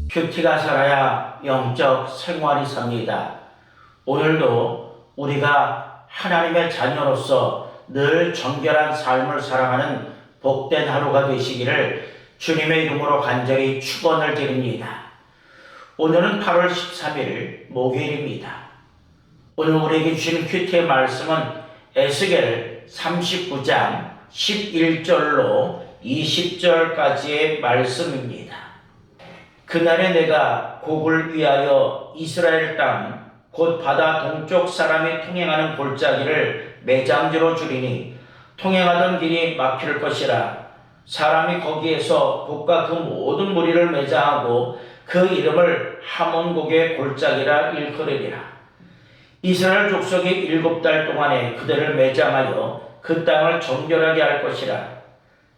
큐티가 살아야 영적 생활이 삽니다. 오늘도 우리가 하나님의 자녀로서 늘 정결한 삶을 살아가는 복된 하루가 되시기를 주님의 이름으로 간절히 축원을 드립니다. 오늘은 8월 13일 목요일입니다. 오늘 우리에게 주신 큐티의 말씀은 에스겔 39장 11절로 20절까지의 말씀입니다. 그날에 내가 곡을 위하여 이스라엘 땅 곧 바다 동쪽 사람이 통행하는 골짜기를 매장지로 주리니 통행하던 길이 막힐 것이라. 사람이 거기에서 곡과 그 모든 무리를 매장하고 그 이름을 하몬곡의 골짜기라 일컬으리라. 이스라엘 족속이 7달 동안에 그들을 매장하여 그 땅을 정결하게 할 것이라.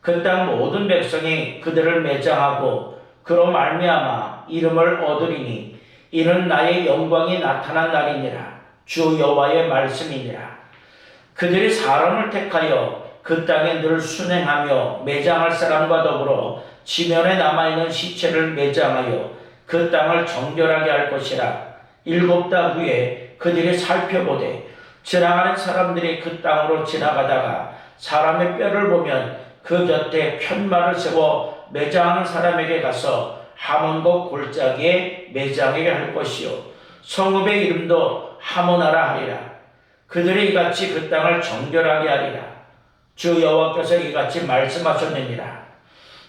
그 땅 모든 백성이 그들을 매장하고 그로 말미암아 이름을 얻으리니 이는 나의 영광이 나타난 날이니라. 주 여호와의 말씀이니라. 그들이 사람을 택하여 그 땅에 늘 순행하며 매장할 사람과 더불어 지면에 남아있는 시체를 매장하여 그 땅을 정결하게 할 것이라. 7달 후에 그들이 살펴보되 지나가는 사람들이 그 땅으로 지나가다가 사람의 뼈를 보면 그 곁에 편말을 세워 매장하는 사람에게 가서 하몬곡 골짜기에 매장하게 할 것이요 성읍의 이름도 하모나라 하리라. 그들이 이같이 그 땅을 정결하게 하리라. 주 여호와께서 이같이 말씀하셨느니라.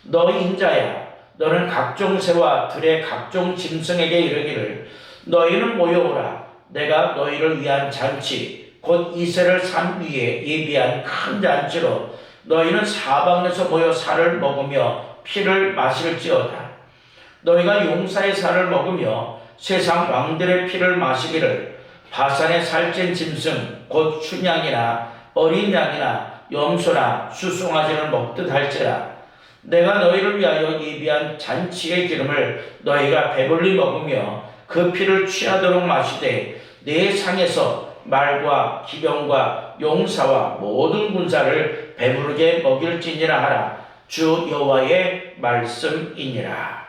너 인자야, 너는 각종 새와 들의 각종 짐승에게 이르기를 너희는 모여오라. 내가 너희를 위한 잔치 곧 이스라엘 산 위에 예비한 큰 잔치로 너희는 사방에서 모여 살을 먹으며 피를 마실지어다. 너희가 용사의 살을 먹으며 세상 왕들의 피를 마시기를 바산의 살찐 짐승 곧 춘양이나 어린 양이나 염소나 수송아지를 먹듯 할지라. 내가 너희를 위하여 예비한 잔치의 기름을 너희가 배불리 먹으며 그 피를 취하도록 마시되 내 상에서 말과 기병과 용사와 모든 군사를 배부르게 먹일지니라 하라. 주 여호와의 말씀이니라.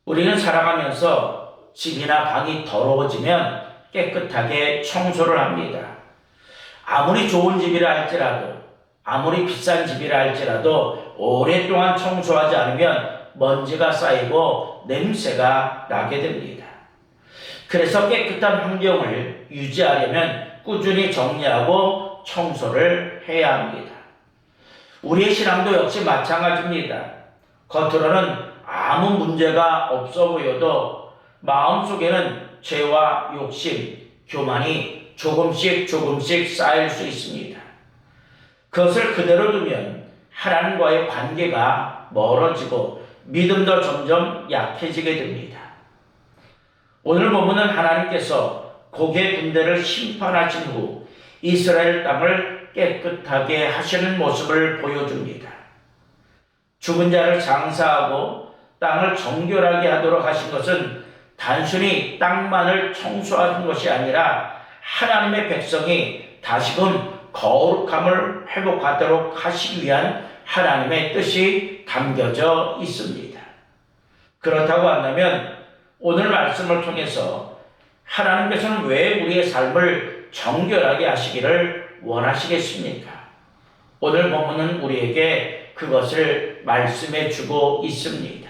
우리는 살아가면서 집이나 방이 더러워지면 깨끗하게 청소를 합니다. 아무리 좋은 집이라 할지라도, 아무리 비싼 집이라 할지라도 오랫동안 청소하지 않으면 먼지가 쌓이고 냄새가 나게 됩니다. 그래서 깨끗한 환경을 유지하려면 꾸준히 정리하고 청소를 해야 합니다. 우리의 신앙도 역시 마찬가지입니다. 겉으로는 아무 문제가 없어 보여도 마음속에는 죄와 욕심, 교만이 조금씩 쌓일 수 있습니다. 그것을 그대로 두면 하나님과의 관계가 멀어지고 믿음도 점점 약해지게 됩니다. 오늘 본문은 하나님께서 곡의 군대를 심판하신 후 이스라엘 땅을 깨끗하게 하시는 모습을 보여줍니다. 죽은 자를 장사하고 땅을 정결하게 하도록 하신 것은 단순히 땅만을 청소하는 것이 아니라 하나님의 백성이 다시금 거룩함을 회복하도록 하시기 위한 하나님의 뜻이 담겨져 있습니다. 그렇다고 한다면 오늘 말씀을 통해서 하나님께서는 왜 우리의 삶을 정결하게 하시기를 원하시겠습니까? 오늘 본문은 우리에게 그것을 말씀해 주고 있습니다.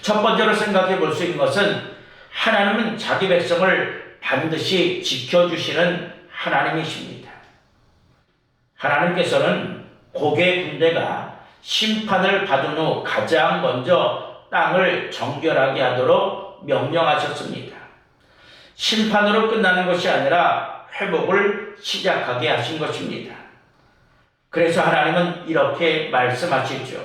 첫 번째로 생각해 볼 수 있는 것은 하나님은 자기 백성을 반드시 지켜주시는 하나님이십니다. 하나님께서는 곡의 군대가 심판을 받은 후 가장 먼저 땅을 정결하게 하도록 명령하셨습니다. 심판으로 끝나는 것이 아니라 회복을 시작하게 하신 것입니다. 그래서 하나님은 이렇게 말씀하시죠.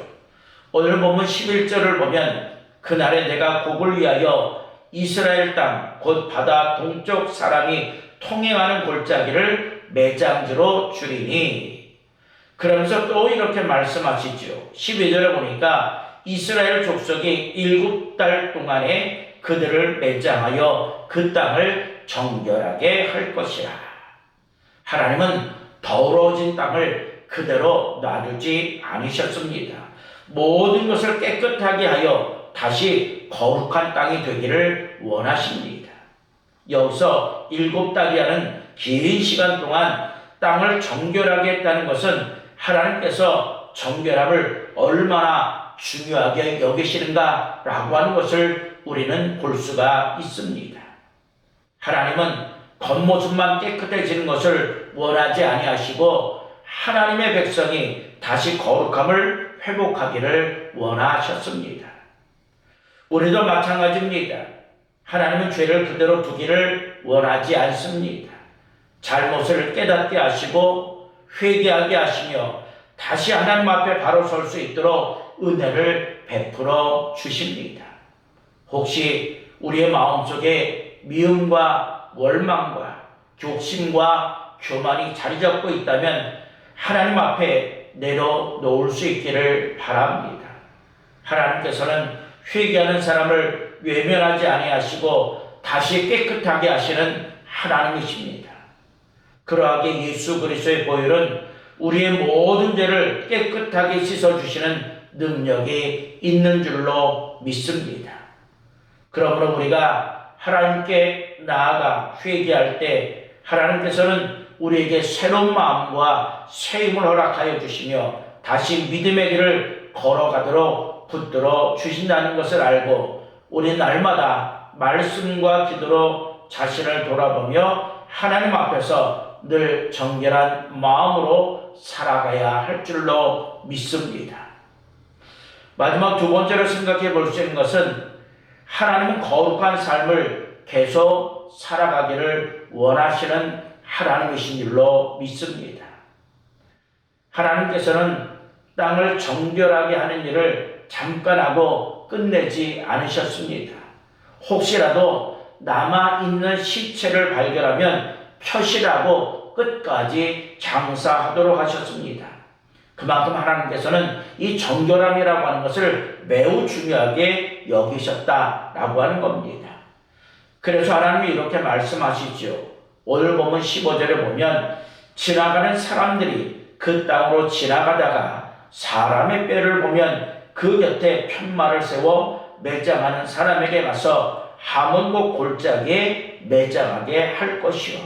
오늘 본문 11절을 보면 그날에 내가 곡을 위하여 이스라엘 땅 곧 바다 동쪽 사람이 통행하는 골짜기를 매장지로 주리니. 그러면서 또 이렇게 말씀하시죠. 12절에 보니까 이스라엘 족속이 7달 동안에 그들을 매장하여 그 땅을 정결하게 할 것이라. 하나님은 더러워진 땅을 그대로 놔두지 않으셨습니다. 모든 것을 깨끗하게 하여 다시 거룩한 땅이 되기를 원하십니다. 여기서 7달이라는 긴 시간 동안 땅을 정결하게 했다는 것은 하나님께서 정결함을 얼마나 중요하게 여기시는가라고 하는 것을 우리는 볼 수가 있습니다. 하나님은 겉모습만 깨끗해지는 것을 원하지 아니하시고 하나님의 백성이 다시 거룩함을 회복하기를 원하셨습니다. 우리도 마찬가지입니다. 하나님은 죄를 그대로 두기를 원하지 않습니다. 잘못을 깨닫게 하시고 회개하게 하시며 다시 하나님 앞에 바로 설 수 있도록 은혜를 베풀어 주십니다. 혹시 우리의 마음속에 미움과 원망과 욕심과 교만이 자리 잡고 있다면 하나님 앞에 내려놓을 수 있기를 바랍니다. 하나님께서는 회개하는 사람을 외면하지 아니하시고 다시 깨끗하게 하시는 하나님이십니다. 그러하게 예수 그리스도의 보혈은 우리의 모든 죄를 깨끗하게 씻어주시는 능력이 있는 줄로 믿습니다. 그러므로 우리가 하나님께 나아가 회개할 때 하나님께서는 우리에게 새로운 마음과 새 힘을 허락하여 주시며 다시 믿음의 길을 걸어가도록 붙들어 주신다는 것을 알고 우리 날마다 말씀과 기도로 자신을 돌아보며 하나님 앞에서 늘 정결한 마음으로 살아가야 할 줄로 믿습니다. 마지막 두 번째로 생각해 볼 수 있는 것은 하나님은 거룩한 삶을 계속 살아가기를 원하시는 하나님이신 줄로 믿습니다. 하나님께서는 땅을 정결하게 하는 일을 잠깐 하고 끝내지 않으셨습니다. 혹시라도 남아있는 시체를 발견하면 표시하고 끝까지 장사하도록 하셨습니다. 그만큼 하나님께서는 이 정결함이라고 하는 것을 매우 중요하게 여기셨다라고 하는 겁니다. 그래서 하나님이 이렇게 말씀하시죠. 오늘 보면 15절에 보면 지나가는 사람들이 그 땅으로 지나가다가 사람의 뼈를 보면 그 곁에 편말을 세워 매장하는 사람에게 가서 함은고 골짜기에 매장하게 할 것이요.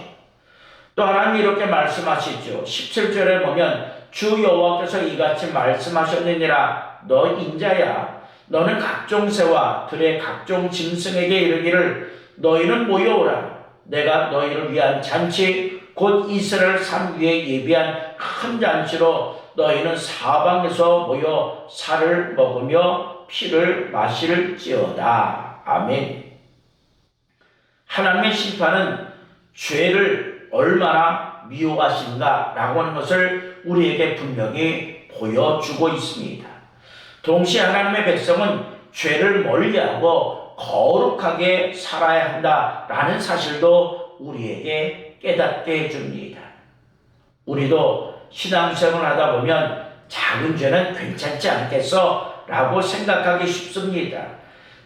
또 하나님이 이렇게 말씀하시죠. 17절에 보면 주 여호와께서 이같이 말씀하셨느니라. 너 인자야, 너는 각종 새와 들의 각종 짐승에게 이르기를 너희는 모여오라. 내가 너희를 위한 잔치 곧 이스라엘 산 위에 예비한 큰 잔치로 너희는 사방에서 모여 살을 먹으며 피를 마실지어다. 아멘. 하나님의 심판은 죄를 얼마나 미워하신가라고 하는 것을 우리에게 분명히 보여주고 있습니다. 동시에 하나님의 백성은 죄를 멀리하고 거룩하게 살아야 한다라는 사실도 우리에게 깨닫게 해줍니다. 우리도 신앙생활을 하다 보면 작은 죄는 괜찮지 않겠어? 라고 생각하기 쉽습니다.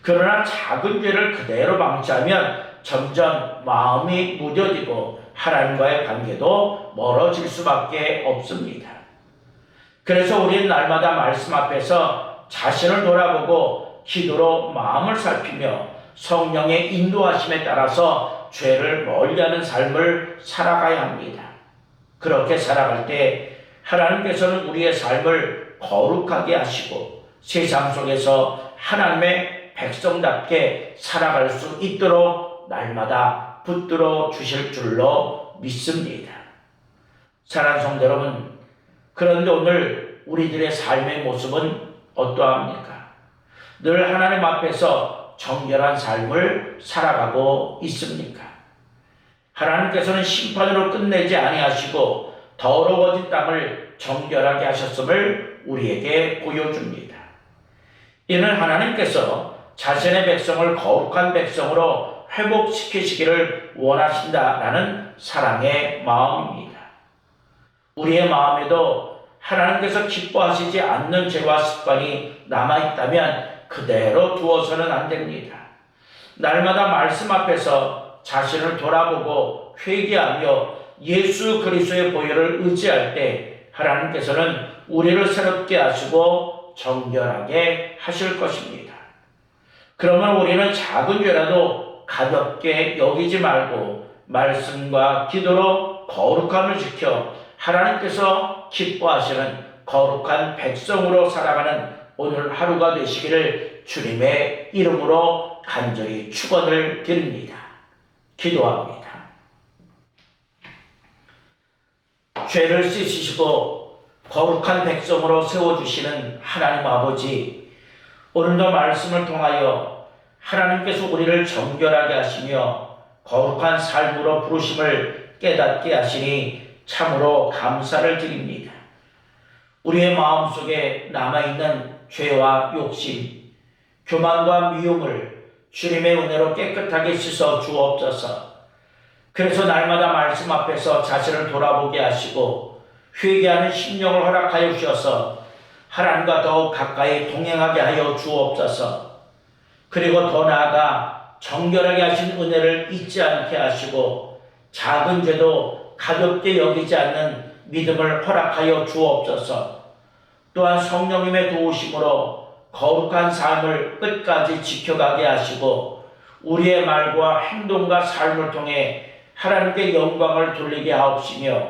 그러나 작은 죄를 그대로 방치하면 점점 마음이 무뎌지고 하나님과의 관계도 멀어질 수밖에 없습니다. 그래서 우리는 날마다 말씀 앞에서 자신을 돌아보고 기도로 마음을 살피며 성령의 인도하심에 따라서 죄를 멀리하는 삶을 살아가야 합니다. 그렇게 살아갈 때 하나님께서는 우리의 삶을 거룩하게 하시고 세상 속에서 하나님의 백성답게 살아갈 수 있도록 날마다 붙들어 주실 줄로 믿습니다. 사랑하는 성도 여러분, 그런데 오늘 우리들의 삶의 모습은 어떠합니까? 늘 하나님 앞에서 정결한 삶을 살아가고 있습니까? 하나님께서는 심판으로 끝내지 아니하시고 더러워진 땅을 정결하게 하셨음을 우리에게 보여줍니다. 이는 하나님께서 자신의 백성을 거룩한 백성으로 회복시키시기를 원하신다라는 사랑의 마음입니다. 우리의 마음에도 하나님께서 기뻐하시지 않는 죄와 습관이 남아있다면 그대로 두어서는 안 됩니다. 날마다 말씀 앞에서 자신을 돌아보고 회개하며 예수 그리스도의 보혈을 의지할 때 하나님께서는 우리를 새롭게 하시고 정결하게 하실 것입니다. 그러면 우리는 작은 죄라도 가볍게 여기지 말고 말씀과 기도로 거룩함을 지켜 하나님께서 기뻐하시는 거룩한 백성으로 살아가는 오늘 하루가 되시기를 주님의 이름으로 간절히 축원을 드립니다. 기도합니다. 죄를 씻으시고 거룩한 백성으로 세워주시는 하나님 아버지, 오늘도 말씀을 통하여 하나님께서 우리를 정결하게 하시며 거룩한 삶으로 부르심을 깨닫게 하시니 참으로 감사를 드립니다. 우리의 마음속에 남아있는 죄와 욕심, 교만과 미움을 주님의 은혜로 깨끗하게 씻어 주옵소서. 그래서 날마다 말씀 앞에서 자신을 돌아보게 하시고 회개하는 심령을 허락하여 주셔서 하나님과 더욱 가까이 동행하게 하여 주옵소서. 그리고 더 나아가 정결하게 하신 은혜를 잊지 않게 하시고 작은 죄도 가볍게 여기지 않는 믿음을 허락하여 주옵소서. 또한 성령님의 도우심으로 거룩한 삶을 끝까지 지켜가게 하시고 우리의 말과 행동과 삶을 통해 하나님께 영광을 돌리게 하옵시며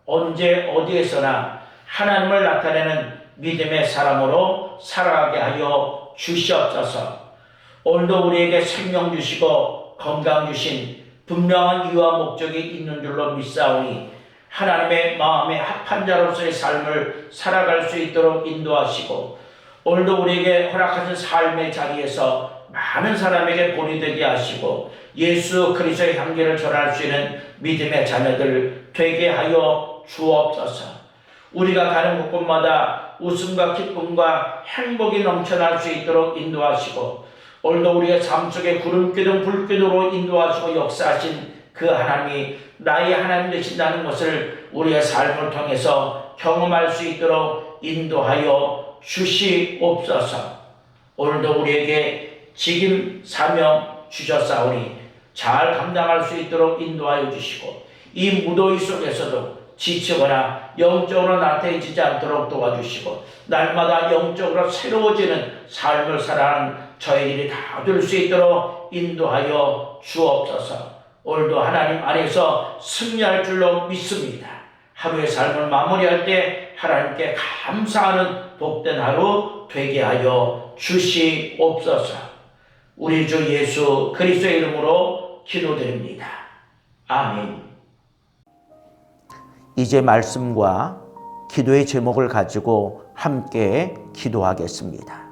언제 어디에서나 하나님을 나타내는 믿음의 사람으로 살아가게 하여 주시옵소서. 오늘도 우리에게 생명 주시고 건강 주신 분명한 이유와 목적이 있는 줄로 믿사오니 하나님의 마음에 합한 자로서의 삶을 살아갈 수 있도록 인도하시고 오늘도 우리에게 허락하신 삶의 자리에서 많은 사람에게 본이 되게 하시고 예수 그리스도의 향기를 전할 수 있는 믿음의 자녀들 되게 하여 주옵소서. 우리가 가는 곳곳마다 웃음과 기쁨과 행복이 넘쳐날 수 있도록 인도하시고 오늘도 우리의 삶 속에 구름기둥 불기둥으로 인도하시고 역사하신 그 하나님이 나의 하나님 되신다는 것을 우리의 삶을 통해서 경험할 수 있도록 인도하여 주시옵소서. 오늘도 우리에게 직임 사명 주셨사오니 잘 감당할 수 있도록 인도하여 주시고 이 무더위 속에서도 지치거나 영적으로 나태해지지 않도록 도와주시고 날마다 영적으로 새로워지는 삶을 살아가는 저희들이 다 될 수 있도록 인도하여 주옵소서. 오늘도 하나님 안에서 승리할 줄로 믿습니다. 하루의 삶을 마무리할 때 하나님께 감사하는 복된 하루 되게 하여 주시옵소서. 우리 주 예수 그리스도의 이름으로 기도드립니다. 아멘. 이제 말씀과 기도의 제목을 가지고 함께 기도하겠습니다.